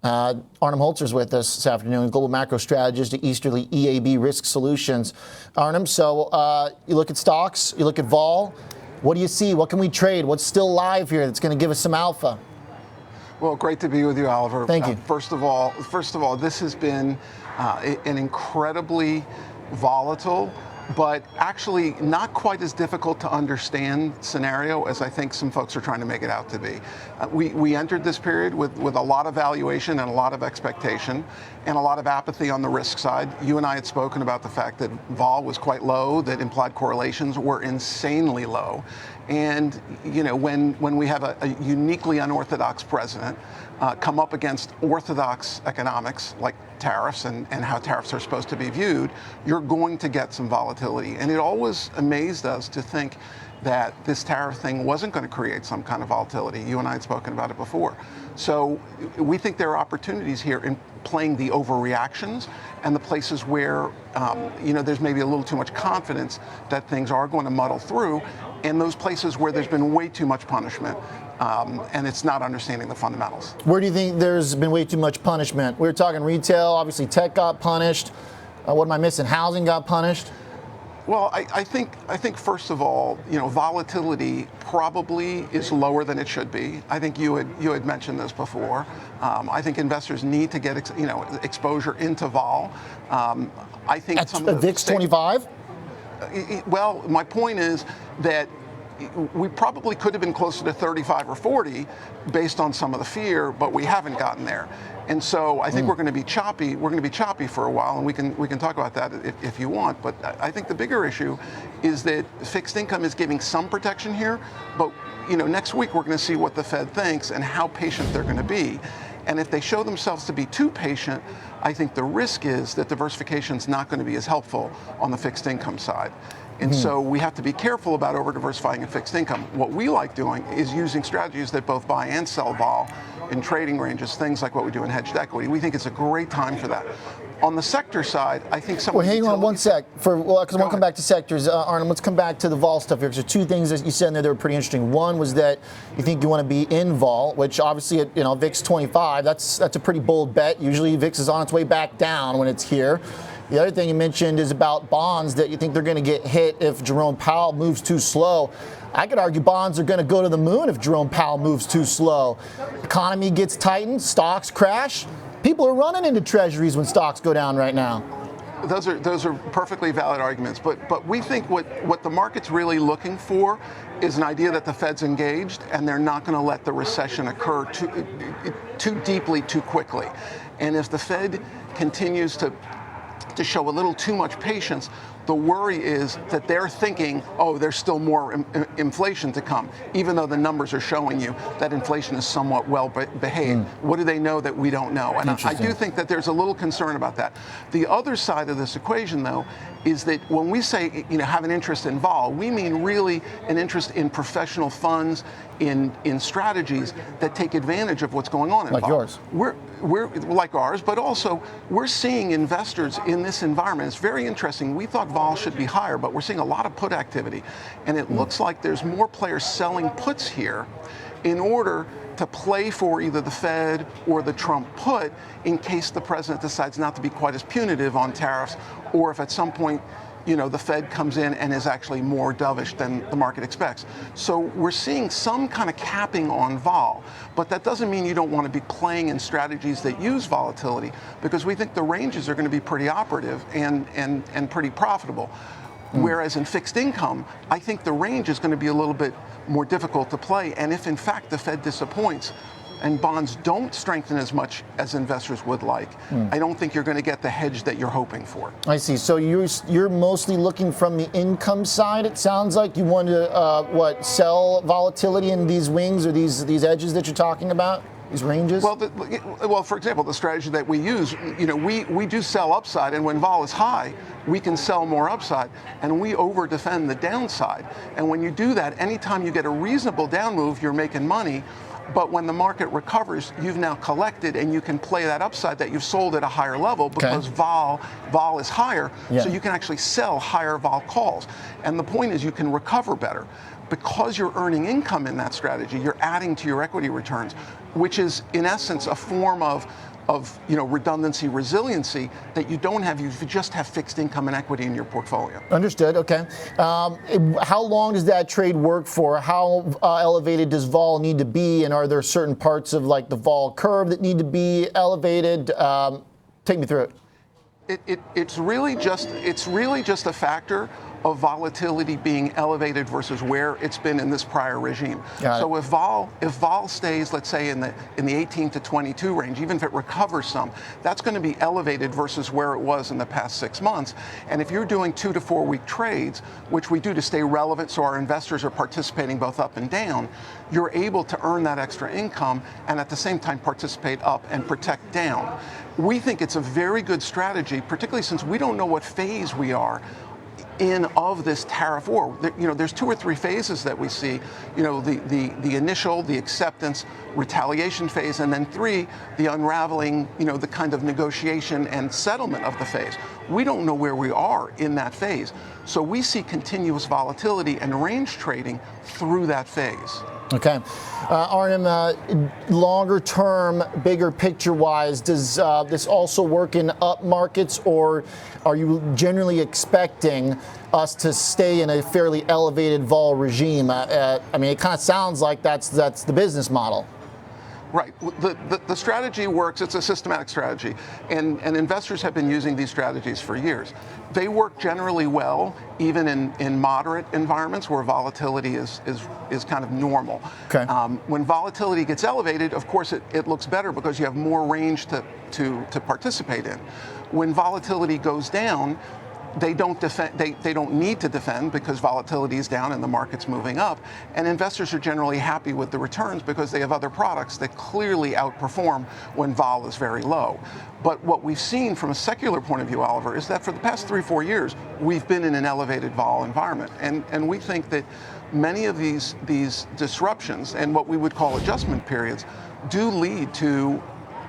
Arnim Holzer's with us this afternoon, global macro strategist at Easterly EAB Risk Solutions. Arnim, so you look at stocks, you look at vol. What do you see? What can we trade? What's still live here that's going to give us some alpha? Well, great to be with you, Oliver. Thank you. First of all, this has been an incredibly volatile, but actually not quite as difficult to understand scenario as I think some folks are trying to make it out to be. We entered this period with a lot of valuation and a lot of expectation and a lot of apathy on the risk side. You and I had spoken about the fact that vol was quite low, that implied correlations were insanely low. And you know, when we have a uniquely unorthodox president come up against orthodox economics like tariffs and how tariffs are supposed to be viewed, you're going to get some volatility. And it always amazed us to think that this tariff thing wasn't going to create some kind of volatility. You and I had spoken about it before. So we think there are opportunities here in playing the overreactions and the places where you know, there's maybe a little too much confidence that things are going to muddle through, and those places where there's been way too much punishment. And it's not understanding the fundamentals. Where do you think there's been way too much punishment? We were talking retail, obviously tech got punished. What am I missing? Housing got punished? Well, I think first of all, you know, volatility probably is lower than it should be. I think you had mentioned this before. I think investors need to get exposure into vol. I think at some of the VIX 25. Well, my point is that we probably could have been closer to 35 or 40 based on some of the fear, but we haven't gotten there. And so I think we're going to be choppy. We're going to be choppy for a while, and we can talk about that if you want. But I think the bigger issue is that fixed income is giving some protection here, but you know, next week we're going to see what the Fed thinks and how patient they're going to be. And if they show themselves to be too patient, I think the risk is that diversification is not going to be as helpful on the fixed income side. And so we have to be careful about over-diversifying in fixed income. What we like doing is using strategies that both buy and sell vol in trading ranges, things like what we do in hedged equity. We think it's a great time for that. On the sector side, I think some. Well, hang on one sec, because I want to come back to sectors. Arnim, let's come back to the vol stuff here, because there are two things that you said in there that were pretty interesting. One was that you think you want to be in vol, which obviously at VIX 25, that's a pretty bold bet. Usually VIX is on its way back down when it's here. The other thing you mentioned is about bonds, that you think they're going to get hit if Jerome Powell moves too slow. I could argue bonds are going to go to the moon if Jerome Powell moves too slow. Economy gets tightened, stocks crash. People are running into treasuries when stocks go down right now. Those are perfectly valid arguments, but we think what the market's really looking for is an idea that the Fed's engaged and they're not going to let the recession occur too deeply, too quickly. And if the Fed continues to show a little too much patience, the worry is that they're thinking, oh, there's still more inflation to come, even though the numbers are showing you that inflation is somewhat well behaved. What do they know that we don't know? And I do think that there's a little concern about that. The other side of this equation, though, is that when we say, have an interest in vol, we mean really an interest in professional funds, in strategies that take advantage of what's going on in vol. Like yours. We're like ours, but also we're seeing investors in this environment. It's very interesting. We thought vol should be higher, but we're seeing a lot of put activity. And it looks like there's more players selling puts here in order to play for either the Fed or the Trump put in case the president decides not to be quite as punitive on tariffs, or if at some point the Fed comes in and is actually more dovish than the market expects. So we're seeing some kind of capping on vol, but that doesn't mean you don't want to be playing in strategies that use volatility, because we think the ranges are going to be pretty operative and pretty profitable. Whereas in fixed income, I think the range is going to be a little bit more difficult to play. And if in fact the Fed disappoints and bonds don't strengthen as much as investors would like, I don't think you're going to get the hedge that you're hoping for. I see. So you're mostly looking from the income side. It sounds like you want to sell volatility in these wings or these edges that you're talking about. These ranges? Well, for example, the strategy that we use, we do sell upside, and when vol is high, we can sell more upside, and we over defend the downside. And when you do that, anytime you get a reasonable down move, you're making money. But when the market recovers, you've now collected, and you can play that upside that you've sold at a higher level because vol is higher, so you can actually sell higher vol calls. And the point is you can recover better. Because you're earning income in that strategy, you're adding to your equity returns, which is in essence a form of redundancy, resiliency that you don't have if you just have fixed income and equity in your portfolio. Understood. Okay. How long does that trade work for? How elevated does vol need to be, and are there certain parts of like the vol curve that need to be elevated? Take me through it. It's really just a factor of volatility being elevated versus where it's been in this prior regime. So if vol stays, let's say in the 18 to 22 range, even if it recovers some, that's going to be elevated versus where it was in the past 6 months. And if you're doing 2 to 4 week trades, which we do to stay relevant, so our investors are participating both up and down, you're able to earn that extra income and at the same time participate up and protect down. We think it's a very good strategy, particularly since we don't know what phase we are in of this tariff war. There's 2 or 3 phases that we see. The initial, the acceptance, retaliation phase, and then 3, the unraveling, the kind of negotiation and settlement of the phase. We don't know where we are in that phase. So we see continuous volatility and range trading through that phase. Okay. Arnim, longer term, bigger picture wise, does this also work in up markets, or are you generally expecting us to stay in a fairly elevated vol regime? I mean, it kind of sounds like that's the business model. Right. The strategy works. It's a systematic strategy. And investors have been using these strategies for years. They work generally well, even in moderate environments where volatility is kind of normal. Okay. When volatility gets elevated, of course, it looks better because you have more range to participate in. When volatility goes down, they don't defend. They don't need to defend because volatility is down and the market's moving up. And investors are generally happy with the returns because they have other products that clearly outperform when vol is very low. But what we've seen from a secular point of view, Oliver, is that for the past 3-4 years, we've been in an elevated vol environment. And we think that many of these disruptions and what we would call adjustment periods do lead to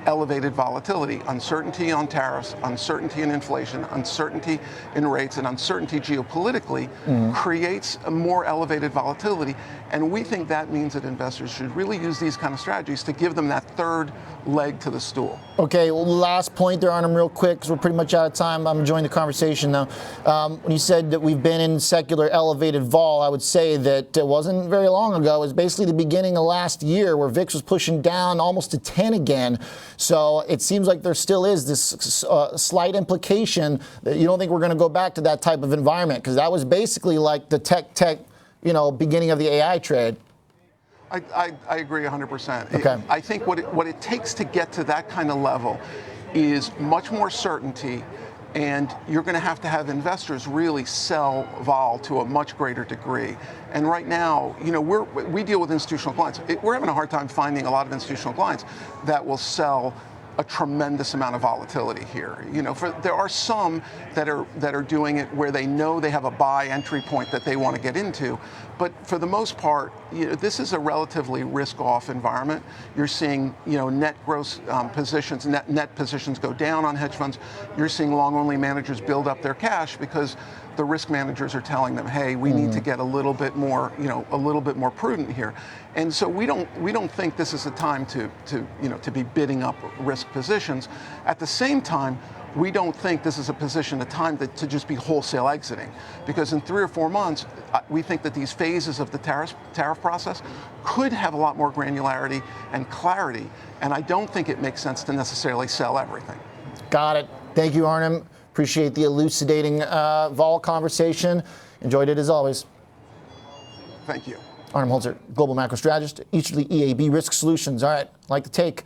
elevated volatility, uncertainty on tariffs, uncertainty in inflation, uncertainty in rates, and uncertainty geopolitically creates a more elevated volatility. And we think that means that investors should really use these kind of strategies to give them that third leg to the stool. Okay, well, last point there, Arnim, real quick, because we're pretty much out of time. I'm enjoying the conversation now. When you said that we've been in secular elevated vol, I would say that it wasn't very long ago. It was basically the beginning of last year where VIX was pushing down almost to 10 again. So it seems like there still is this slight implication that you don't think we're going to go back to that type of environment, because that was basically like the tech, beginning of the AI trade. I agree 100%. Okay. I think what it takes to get to that kind of level is much more certainty, and you're going to have investors really sell vol to a much greater degree. And right now, we deal with institutional clients. We're having a hard time finding a lot of institutional clients that will sell a tremendous amount of volatility here. There are some that are doing it where they know they have a buy entry point that they want to get into, but for the most part, this is a relatively risk-off environment. You're seeing, net gross positions, net positions go down on hedge funds. You're seeing long-only managers build up their cash because the risk managers are telling them, hey, we need to get a little bit more prudent here. And so we don't think this is a time to be bidding up risk positions. At the same time, we don't think this is a time to just be wholesale exiting, because in 3 or 4 months, we think that these phases of the tariff process could have a lot more granularity and clarity, and I don't think it makes sense to necessarily sell everything. Got it. Thank you, Arnim. Appreciate the elucidating vol conversation. Enjoyed it as always. Thank you. Arnim Holzer, global macro strategist, Easterly EAB Risk Solutions. All right, like the take.